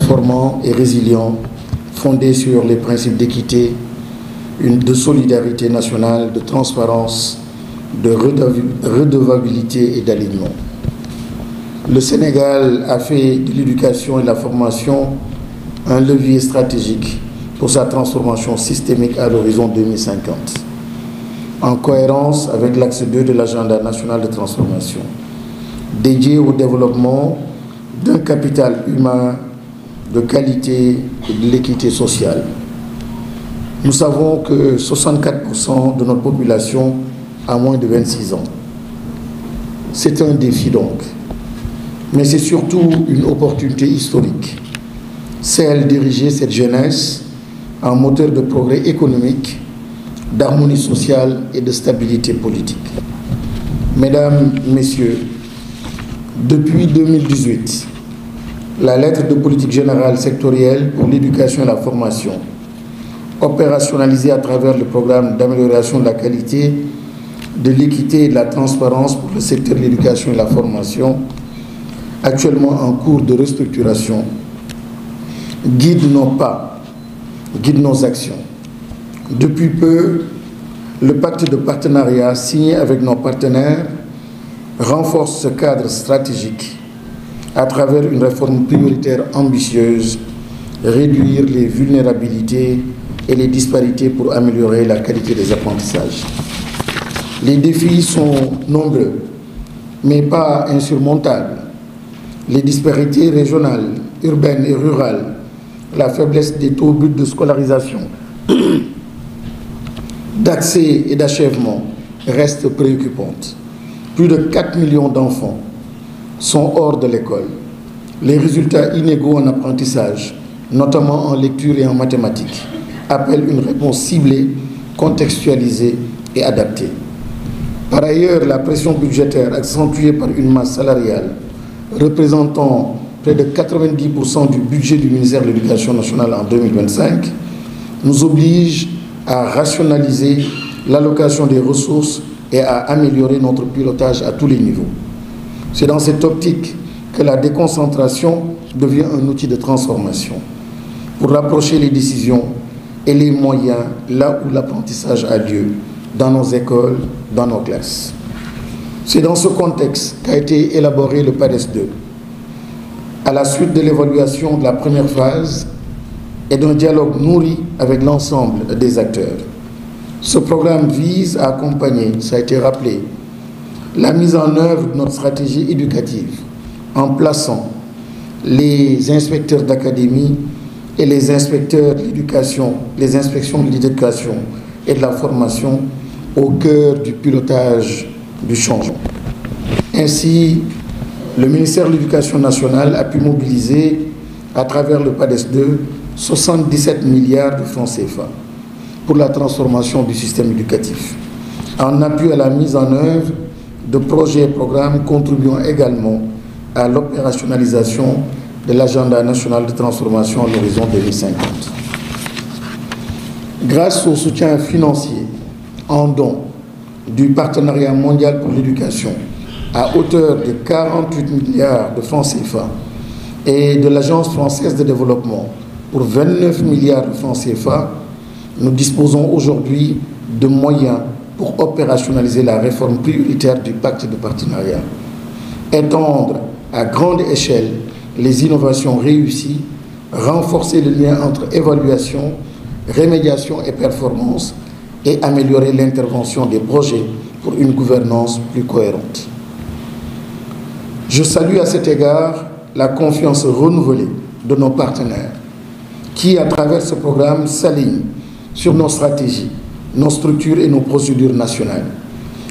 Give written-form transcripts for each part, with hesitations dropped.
performant et résilient, fondé sur les principes d'équité, de solidarité nationale, de transparence, de redevabilité et d'alignement. Le Sénégal a fait de l'éducation et de la formation un levier stratégique pour sa transformation systémique à l'horizon 2050, en cohérence avec l'axe 2 de l'agenda national de transformation, dédié au développement d'un capital humain de qualité et de l'équité sociale. Nous savons que 64% de notre population a moins de 26 ans. C'est un défi donc, mais c'est surtout une opportunité historique, celle d'ériger cette jeunesse en moteur de progrès économique, d'harmonie sociale et de stabilité politique. Mesdames, Messieurs, depuis 2018, la lettre de politique générale sectorielle pour l'éducation et la formation, opérationnalisée à travers le programme d'amélioration de la qualité, de l'équité et de la transparence pour le secteur de l'éducation et de la formation, actuellement en cours de restructuration, guide nos pas, guide nos actions. Depuis peu, le pacte de partenariat signé avec nos partenaires renforce ce cadre stratégique à travers une réforme prioritaire ambitieuse, réduire les vulnérabilités et les disparités pour améliorer la qualité des apprentissages. Les défis sont nombreux, mais pas insurmontables. Les disparités régionales, urbaines et rurales, la faiblesse des taux buts de scolarisation, d'accès et d'achèvement restent préoccupantes. Plus de 4 millions d'enfants sont hors de l'école. Les résultats inégaux en apprentissage, notamment en lecture et en mathématiques, appellent une réponse ciblée, contextualisée et adaptée. Par ailleurs, la pression budgétaire accentuée par une masse salariale représentant près de 90% du budget du ministère de l'Éducation nationale en 2025 nous oblige à rationaliser l'allocation des ressources et à améliorer notre pilotage à tous les niveaux. C'est dans cette optique que la déconcentration devient un outil de transformation pour rapprocher les décisions et les moyens là où l'apprentissage a lieu, dans nos écoles, dans nos classes. C'est dans ce contexte qu'a été élaboré le PADES 2, à la suite de l'évaluation de la première phase et d'un dialogue nourri avec l'ensemble des acteurs. Ce programme vise à accompagner, ça a été rappelé, la mise en œuvre de notre stratégie éducative en plaçant les inspecteurs d'académie et les inspecteurs de l'éducation, les inspections de l'éducation et de la formation au cœur du pilotage du changement. Ainsi, le ministère de l'Éducation nationale a pu mobiliser à travers le PADES 2 77 milliards de francs CFA pour la transformation du système éducatif, en appui à la mise en œuvre de projets et programmes contribuant également à l'opérationnalisation de l'agenda national de transformation à l'horizon 2050. Grâce au soutien financier en dons du Partenariat mondial pour l'éducation à hauteur de 48 milliards de francs CFA et de l'Agence française de développement pour 29 milliards de francs CFA, nous disposons aujourd'hui de moyens pour opérationnaliser la réforme prioritaire du pacte de partenariat, étendre à grande échelle les innovations réussies, renforcer le lien entre évaluation, rémédiation et performance et améliorer l'intervention des projets pour une gouvernance plus cohérente. Je salue à cet égard la confiance renouvelée de nos partenaires qui, à travers ce programme, s'alignent sur nos stratégies, nos structures et nos procédures nationales.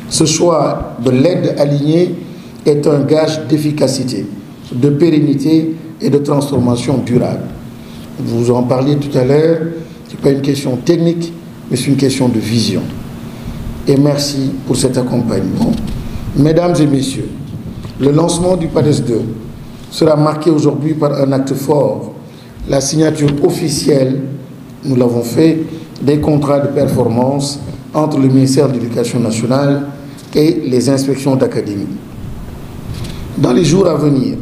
Ce choix de l'aide alignée est un gage d'efficacité, de pérennité et de transformation durable. Vous en parliez tout à l'heure, ce n'est pas une question technique, mais c'est une question de vision. Et merci pour cet accompagnement. Mesdames et messieurs, le lancement du PADES 2 sera marqué aujourd'hui par un acte fort, la signature officielle, nous l'avons fait, des contrats de performance entre le ministère de l'Éducation nationale et les inspections d'académie. Dans les jours à venir,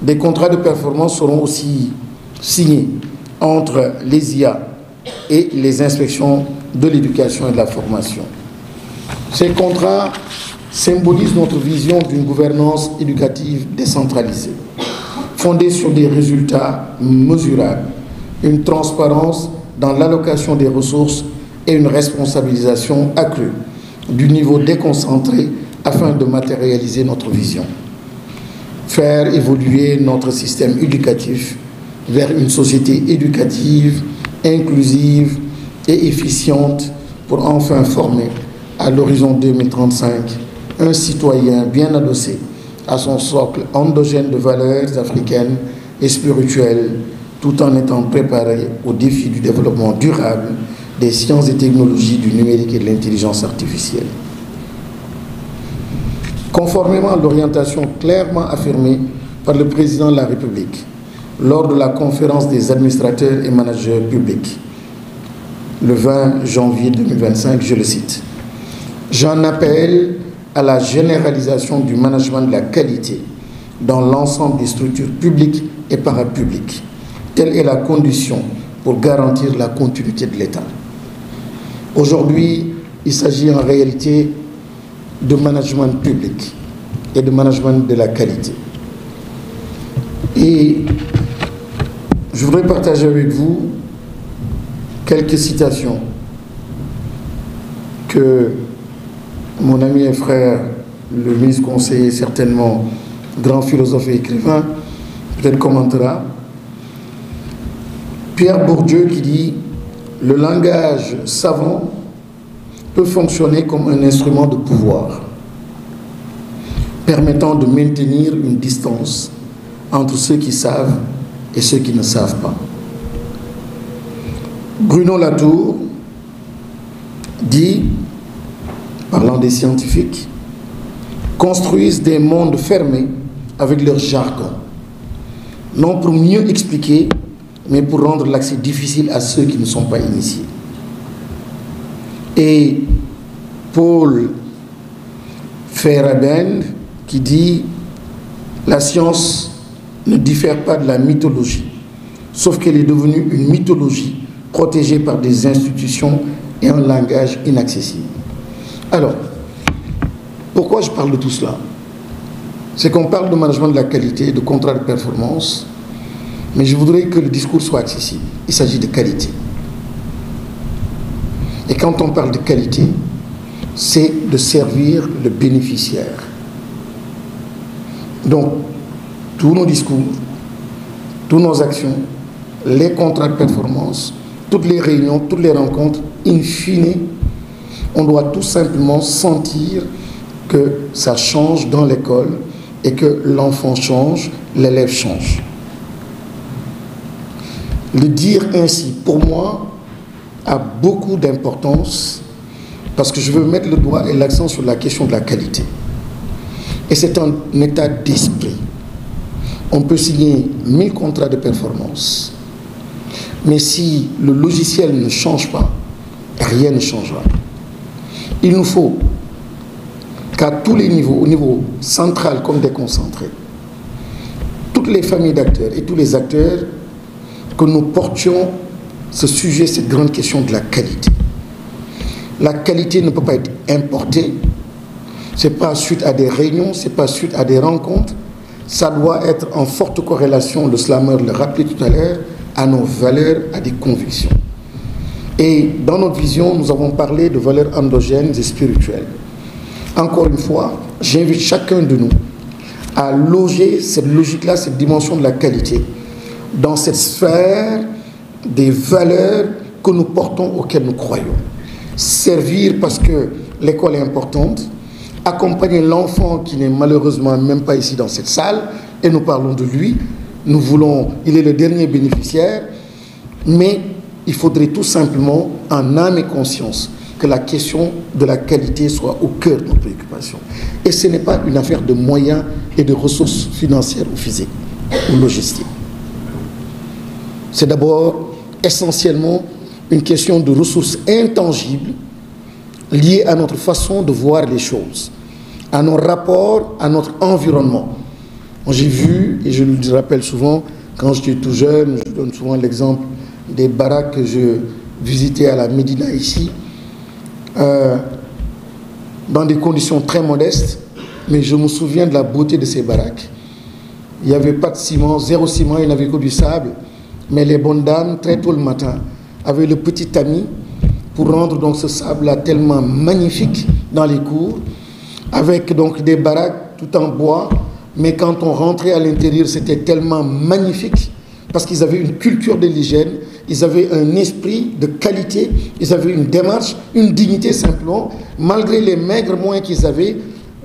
Des contrats de performance seront aussi signés entre les IA et les inspections de l'éducation et de la formation. Ces contrats symbolisent notre vision d'une gouvernance éducative décentralisée, fondée sur des résultats mesurables, une transparence dans l'allocation des ressources et une responsabilisation accrue du niveau déconcentré afin de matérialiser notre vision. Faire évoluer notre système éducatif vers une société éducative, inclusive et efficiente pour enfin former, à l'horizon 2035, un citoyen bien adossé à son socle endogène de valeurs africaines et spirituelles, tout en étant préparé aux défis du développement durable, des sciences et technologies, du numérique et de l'intelligence artificielle. Conformément à l'orientation clairement affirmée par le président de la République lors de la conférence des administrateurs et managers publics, le 20 janvier 2025, je le cite, « J'en appelle à la généralisation du management de la qualité dans l'ensemble des structures publiques et parapubliques. Telle est la condition pour garantir la continuité de l'État. » Aujourd'hui, il s'agit en réalité de management public et de management de la qualité. Et je voudrais partager avec vous quelques citations que mon ami et frère, le ministre conseiller, certainement grand philosophe et écrivain, peut-être commentera. Pierre Bourdieu qui dit « Le langage savant peut fonctionner comme un instrument de pouvoir, permettant de maintenir une distance entre ceux qui savent et ceux qui ne savent pas. » Bruno Latour dit, parlant des scientifiques, construisent des mondes fermés avec leur jargon, non pour mieux expliquer, mais pour rendre l'accès difficile à ceux qui ne sont pas initiés. Et Paul Feyerabend qui dit « La science ne diffère pas de la mythologie, sauf qu'elle est devenue une mythologie protégée par des institutions et un langage inaccessible. » Alors, pourquoi je parle de tout cela? C'est qu'on parle de management de la qualité, de contrat de performance, mais je voudrais que le discours soit accessible. Il s'agit de qualité. Et quand on parle de qualité, c'est de servir le bénéficiaire. Donc, tous nos discours, toutes nos actions, les contrats de performance, toutes les réunions, toutes les rencontres, in fine, on doit tout simplement sentir que ça change dans l'école et que l'enfant change, l'élève change. Le dire ainsi, pour moi, a beaucoup d'importance parce que je veux mettre le doigt et l'accent sur la question de la qualité. Et c'est un état d'esprit. On peut signer 1000 contrats de performance, mais si le logiciel ne change pas, rien ne changera. Il nous faut qu'à tous les niveaux, au niveau central comme déconcentré, toutes les familles d'acteurs et tous les acteurs, que nous portions ce sujet, cette grande question de la qualité. La qualité ne peut pas être importée, ce n'est pas suite à des réunions, ce n'est pas suite à des rencontres, ça doit être en forte corrélation, le slammer le rappelait tout à l'heure, à nos valeurs, à des convictions. Et dans notre vision, nous avons parlé de valeurs endogènes et spirituelles. Encore une fois, j'invite chacun de nous à loger cette logique-là, cette dimension de la qualité, dans cette sphère des valeurs que nous portons, auxquelles nous croyons. Servir parce que l'école est importante, accompagner l'enfant qui n'est malheureusement même pas ici dans cette salle, et nous parlons de lui, nous voulons, il est le dernier bénéficiaire, mais il faudrait tout simplement, en âme et conscience, que la question de la qualité soit au cœur de nos préoccupations. Et ce n'est pas une affaire de moyens et de ressources financières ou physiques ou logistiques. C'est d'abord essentiellement une question de ressources intangibles liées à notre façon de voir les choses, à nos rapports, à notre environnement. J'ai vu, et je le rappelle souvent, quand j'étais tout jeune, je donne souvent l'exemple des baraques que je visitais à la Médina ici, dans des conditions très modestes, mais je me souviens de la beauté de ces baraques. Il n'y avait pas de ciment, zéro ciment, il n'y avait que du sable, mais les bonnes dames, très tôt le matin, avaient le petit tamis pour rendre donc ce sable-là tellement magnifique dans les cours, avec donc des baraques tout en bois, mais quand on rentrait à l'intérieur, c'était tellement magnifique, parce qu'ils avaient une culture de l'hygiène, ils avaient un esprit de qualité, ils avaient une démarche, une dignité simplement. Malgré les maigres moyens qu'ils avaient,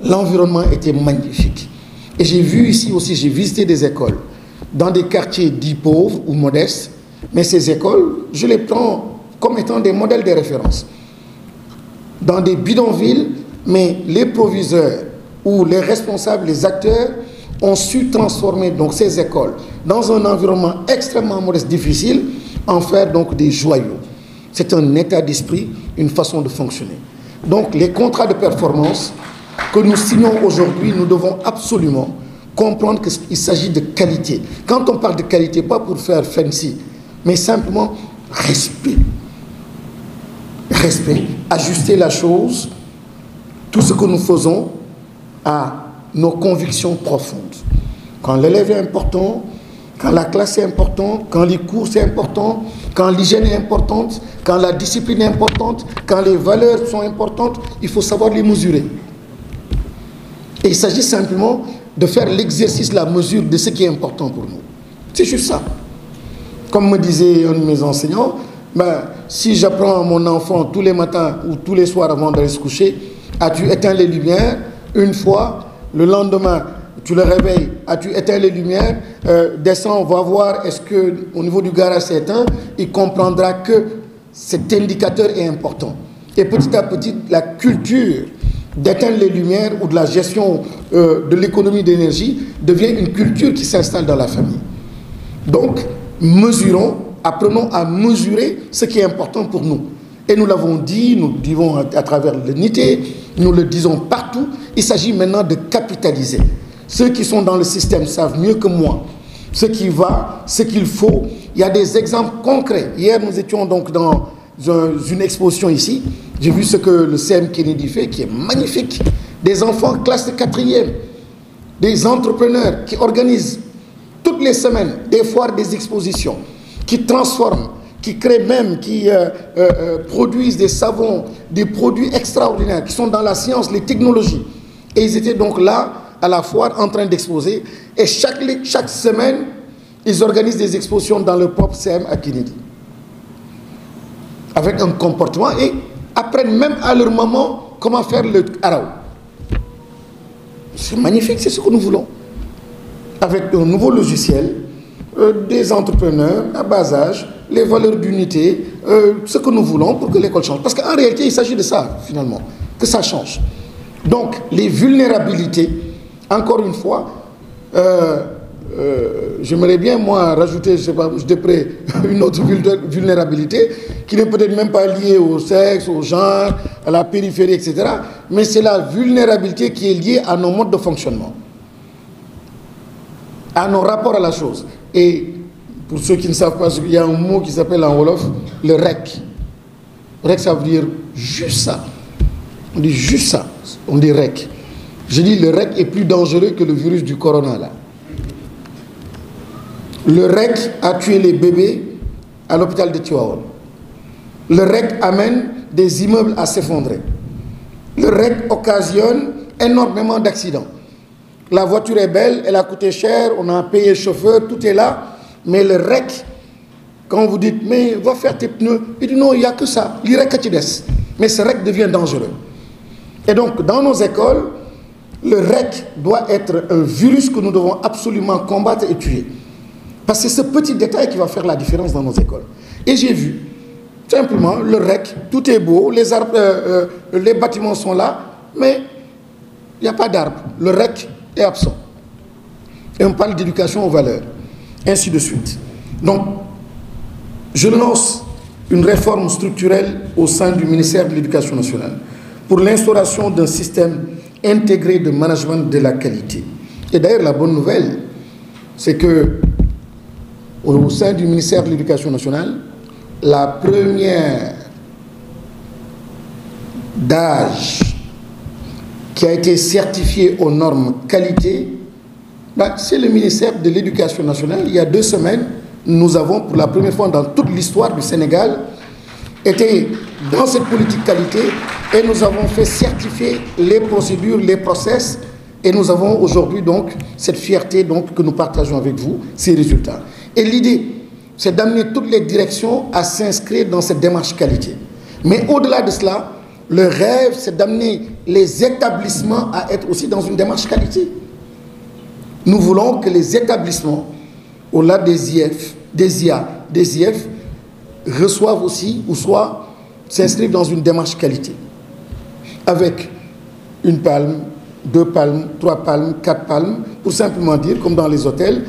l'environnement était magnifique. Et j'ai vu ici aussi, j'ai visité des écoles, dans des quartiers dits pauvres ou modestes, mais ces écoles, je les prends comme étant des modèles de référence. Dans des bidonvilles, mais les proviseurs ou les responsables, les acteurs, ont su transformer donc ces écoles dans un environnement extrêmement modeste, difficile, en faire donc des joyaux. C'est un état d'esprit, une façon de fonctionner. Donc les contrats de performance que nous signons aujourd'hui, nous devons absolument comprendre qu'il s'agit de qualité. Quand on parle de qualité, pas pour faire fancy, mais simplement respect. Respect, ajuster la chose, tout ce que nous faisons à nos convictions profondes. Quand l'élève est important, quand la classe est importante, quand les cours c'est important, quand l'hygiène est importante, quand la discipline est importante, quand les valeurs sont importantes, il faut savoir les mesurer. Et il s'agit simplement de faire l'exercice, la mesure de ce qui est important pour nous. C'est juste ça. Comme me disait un de mes enseignants, si j'apprends à mon enfant tous les matins ou tous les soirs avant d'aller se coucher, as-tu éteint les lumières une fois, le lendemain, tu le réveilles, as-tu éteint les lumières, descends, on va voir, est-ce qu'au niveau du garage c'est éteint, il comprendra que cet indicateur est important. Et petit à petit, la culture d'éteindre les lumières ou de la gestion de l'économie d'énergie devient une culture qui s'installe dans la famille. Donc, mesurons, apprenons à mesurer ce qui est important pour nous. Et nous l'avons dit, nous le disons à travers l'unité, nous le disons partout, il s'agit maintenant de capitaliser. Ceux qui sont dans le système savent mieux que moi ce qui va, ce qu'il faut. Il y a des exemples concrets. Hier, nous étions donc dans une exposition ici. J'ai vu ce que le CM Kennedy fait, qui est magnifique. Des enfants classe de 4e, des entrepreneurs qui organisent toutes les semaines des foires, des expositions, qui transforment, qui créent même, qui produisent des savons, des produits extraordinaires, qui sont dans la science, les technologies. Et ils étaient donc là, à la foire, en train d'exposer. Et chaque semaine, ils organisent des expositions dans le propre CM à Kennedy. Avec un comportement, et apprennent même à leur maman comment faire le araw. C'est magnifique, c'est ce que nous voulons. Avec un nouveau logiciel, des entrepreneurs à bas âge, les valeurs d'unité, ce que nous voulons pour que l'école change. Parce qu'en réalité, il s'agit de ça, finalement, que ça change. Donc, les vulnérabilités, encore une fois, j'aimerais bien, moi, rajouter, je sais pas, une autre vulnérabilité qui n'est peut-être même pas liée au sexe, au genre, à la périphérie, etc. Mais c'est la vulnérabilité qui est liée à nos modes de fonctionnement, à nos rapports à la chose. Et pour ceux qui ne savent pas, il y a un mot qui s'appelle en Wolof le REC. REC, ça veut dire juste ça. On dit juste ça. On dit REC. Je dis le REC est plus dangereux que le virus du corona, là. Le REC a tué les bébés à l'hôpital de Tivaouane. Le REC amène des immeubles à s'effondrer. Le REC occasionne énormément d'accidents. La voiture est belle, elle a coûté cher, on a payé le chauffeur, tout est là. Mais le REC, quand vous dites, mais va faire tes pneus, il dit non, il n'y a que ça, le REC tu laisses. Mais ce REC devient dangereux. Et donc, dans nos écoles, le REC doit être un virus que nous devons absolument combattre et tuer. Parce que c'est ce petit détail qui va faire la différence dans nos écoles. Et j'ai vu, simplement, le REC, tout est beau, les bâtiments sont là, mais il n'y a pas d'arbres. Le REC est absent. Et on parle d'éducation aux valeurs, ainsi de suite. Donc, je lance une réforme structurelle au sein du ministère de l'Éducation nationale pour l'instauration d'un système intégré de management de la qualité, Et d'ailleurs, la bonne nouvelle, c'est que au sein du ministère de l'Éducation nationale, la première d'âge qui a été certifiée aux normes qualité, c'est le ministère de l'Éducation nationale. Il y a 2 semaines, nous avons, pour la première fois dans toute l'histoire du Sénégal, été dans cette politique qualité et nous avons fait certifier les procédures, les process, et nous avons aujourd'hui donc cette fierté donc, que nous partageons avec vous, ces résultats. Et l'idée, c'est d'amener toutes les directions à s'inscrire dans cette démarche qualité. Mais au-delà de cela, le rêve, c'est d'amener les établissements à être aussi dans une démarche qualité. Nous voulons que les établissements, au-delà des IF, des IA, des IF, reçoivent aussi, ou soit s'inscrivent dans une démarche qualité. Avec une palme, 2 palmes, 3 palmes, 4 palmes, pour simplement dire, comme dans les hôtels,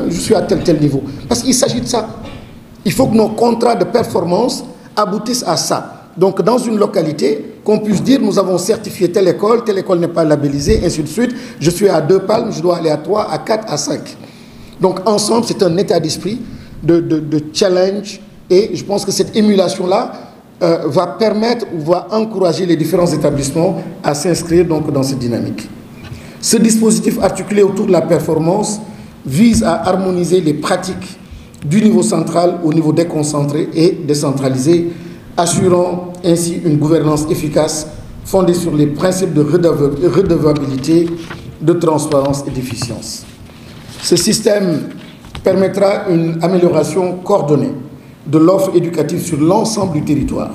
je suis à tel niveau. Parce qu'il s'agit de ça. Il faut que nos contrats de performance aboutissent à ça. Donc, dans une localité, qu'on puisse dire, nous avons certifié telle école n'est pas labellisée, ainsi de suite. Je suis à 2 palmes, je dois aller à 3, à 4, à 5. Donc, ensemble, c'est un état d'esprit de challenge. Et je pense que cette émulation-là va permettre ou va encourager les différents établissements à s'inscrire donc dans cette dynamique. Ce dispositif articulé autour de la performance vise à harmoniser les pratiques du niveau central au niveau déconcentré et décentralisé, assurant ainsi une gouvernance efficace fondée sur les principes de redevabilité, de transparence et d'efficience. Ce système permettra une amélioration coordonnée de l'offre éducative sur l'ensemble du territoire.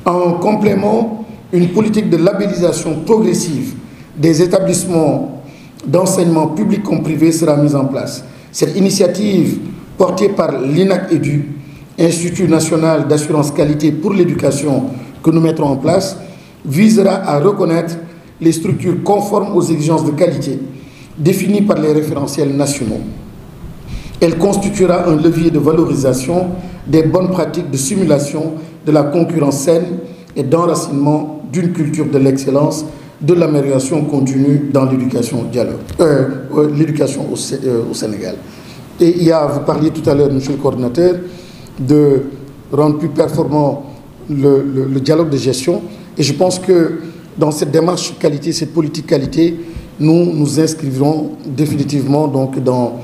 En complément, une politique de labellisation progressive des établissements d'enseignement public comme privé sera mise en place. Cette initiative, portée par l'INAC-EDU, Institut national d'assurance qualité pour l'éducation que nous mettrons en place, visera à reconnaître les structures conformes aux exigences de qualité définies par les référentiels nationaux. Elle constituera un levier de valorisation des bonnes pratiques de simulation de la concurrence saine et d'enracinement d'une culture de l'excellence, de l'amélioration continue dans l'éducation au Sénégal. Et vous parliez tout à l'heure, monsieur le coordinateur, de rendre plus performant le dialogue de gestion. Et je pense que dans cette démarche qualité, cette politique qualité, nous nous inscrivrons définitivement donc dans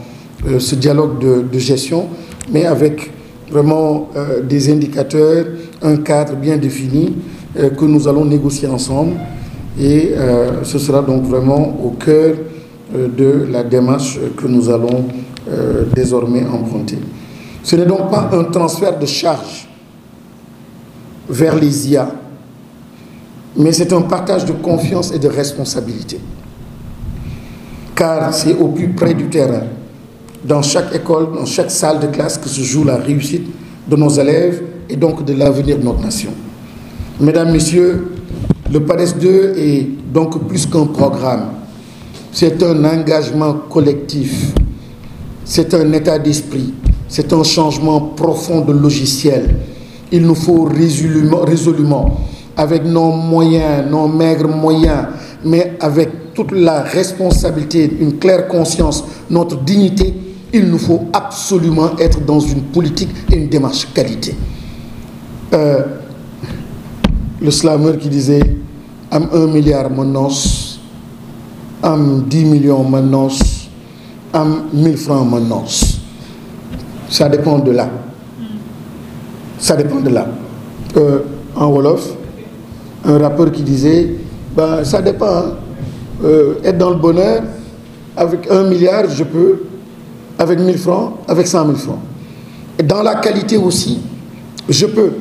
ce dialogue de gestion, mais avec vraiment des indicateurs, un cadre bien défini que nous allons négocier ensemble. Et ce sera donc vraiment au cœur de la démarche que nous allons désormais emprunter. Ce n'est donc pas un transfert de charge vers les IA, mais c'est un partage de confiance et de responsabilité. Car c'est au plus près du terrain, dans chaque école, dans chaque salle de classe, que se joue la réussite de nos élèves et donc de l'avenir de notre nation. Mesdames, Messieurs, le PADES 2 est donc plus qu'un programme. C'est un engagement collectif, c'est un état d'esprit, c'est un changement profond de logiciel. Il nous faut résolument, avec nos moyens, nos maigres moyens, mais avec toute la responsabilité, une claire conscience, notre dignité, il nous faut absolument être dans une politique et une démarche qualité. Le slameur qui disait « Am 1 milliard manos, am 10 millions manos, am 1000 francs manos ». Ça dépend de là. Ça dépend de là. En Wolof, un rappeur qui disait « Ça dépend, hein. Être dans le bonheur, avec 1 milliard, je peux, avec 1000 francs, avec 100 000 francs. Et dans la qualité aussi, je peux.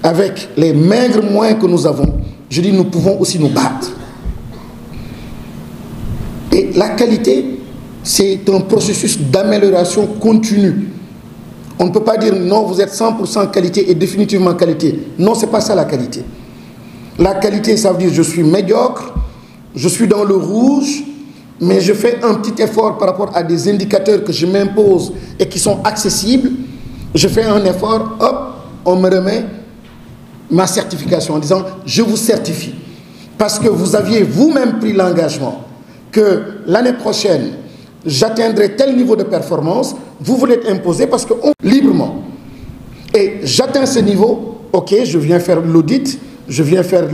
Avec les maigres moyens que nous avons, je dis nous pouvons aussi nous battre. Et la qualité, c'est un processus d'amélioration continue. On ne peut pas dire non, vous êtes 100% qualité et définitivement qualité. Non, ce n'est pas ça la qualité. La qualité, ça veut dire je suis médiocre, je suis dans le rouge, mais je fais un petit effort par rapport à des indicateurs que je m'impose et qui sont accessibles. Je fais un effort, hop, on me remet ma certification en disant je vous certifie. Parce que vous aviez vous-même pris l'engagement que l'année prochaine, j'atteindrai tel niveau de performance, vous voulez être imposé parce qu'on librement. Et j'atteins ce niveau, ok, je viens faire l'audit, je viens faire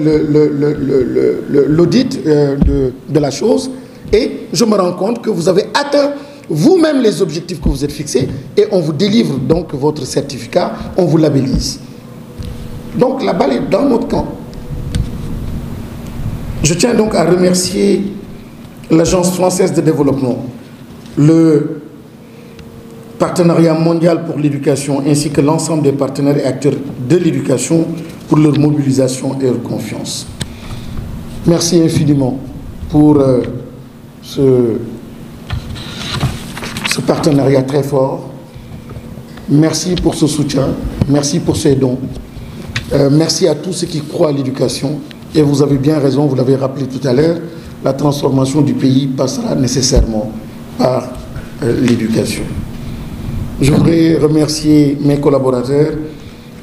l'audit de la chose, et je me rends compte que vous avez atteint vous-même les objectifs que vous êtes fixés, et on vous délivre donc votre certificat, on vous labellise. Donc la balle est dans notre camp. Je tiens donc à remercier l'Agence française de développement, le Partenariat mondial pour l'éducation, ainsi que l'ensemble des partenaires et acteurs de l'éducation pour leur mobilisation et leur confiance. Merci infiniment pour ce partenariat très fort. Merci pour ce soutien, merci pour ces dons. Merci à tous ceux qui croient à l'éducation. Et vous avez bien raison, vous l'avez rappelé tout à l'heure, la transformation du pays passera nécessairement par l'éducation. Je voudrais remercier mes collaborateurs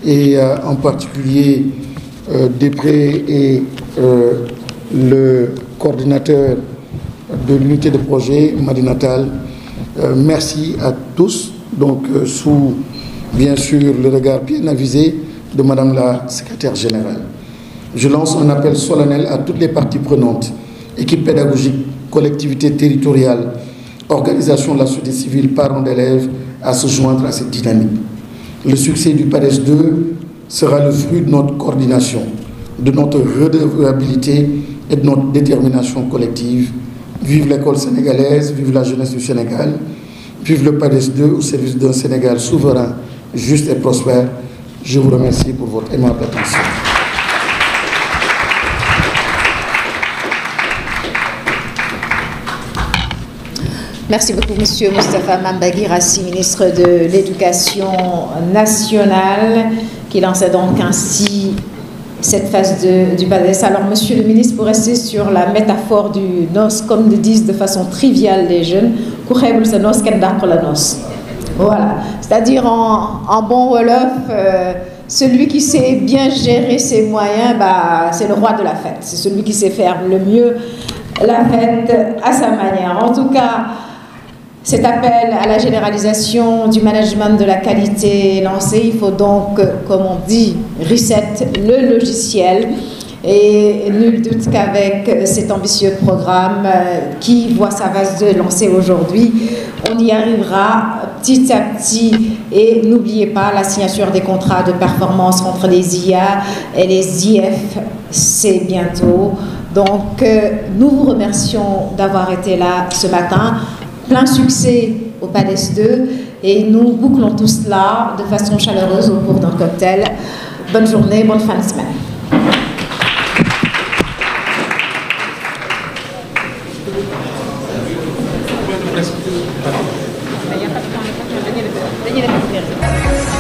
et en particulier Després et le coordinateur de l'unité de projet, Madinatal. Merci à tous, donc sous bien sûr le regard bien avisé de Madame la secrétaire générale. Je lance un appel solennel à toutes les parties prenantes, équipes pédagogiques, collectivités territoriales, organisations de la société civile, parents d'élèves, à se joindre à cette dynamique. Le succès du PADES 2 sera le fruit de notre coordination, de notre redevabilité et de notre détermination collective. Vive l'école sénégalaise, vive la jeunesse du Sénégal, vive le PADES 2 au service d'un Sénégal souverain, juste et prospère. Je vous remercie pour votre aimable attention. Merci beaucoup, Monsieur Moustapha Mamba Guirassy, ministre de l'Éducation nationale, qui lançait donc ainsi cette phase du PADES. Alors, Monsieur le ministre, pour rester sur la métaphore du NOS, comme le disent de façon triviale les jeunes, voilà, c'est-à-dire en bon wolof, celui qui sait bien gérer ses moyens, c'est le roi de la fête. C'est celui qui sait faire le mieux la fête à sa manière. En tout cas, cet appel à la généralisation du management de la qualité est lancé. Il faut donc, comme on dit, reset le logiciel. Et nul doute qu'avec cet ambitieux programme qui voit sa phase 2 lancée aujourd'hui, on y arrivera petit à petit. Et n'oubliez pas la signature des contrats de performance entre les IA et les IF, c'est bientôt. Donc, nous vous remercions d'avoir été là ce matin. Plein succès au PADES 2 et nous bouclons tout cela de façon chaleureuse au cours d'un cocktail. Bonne journée, bonne fin de semaine. Merci.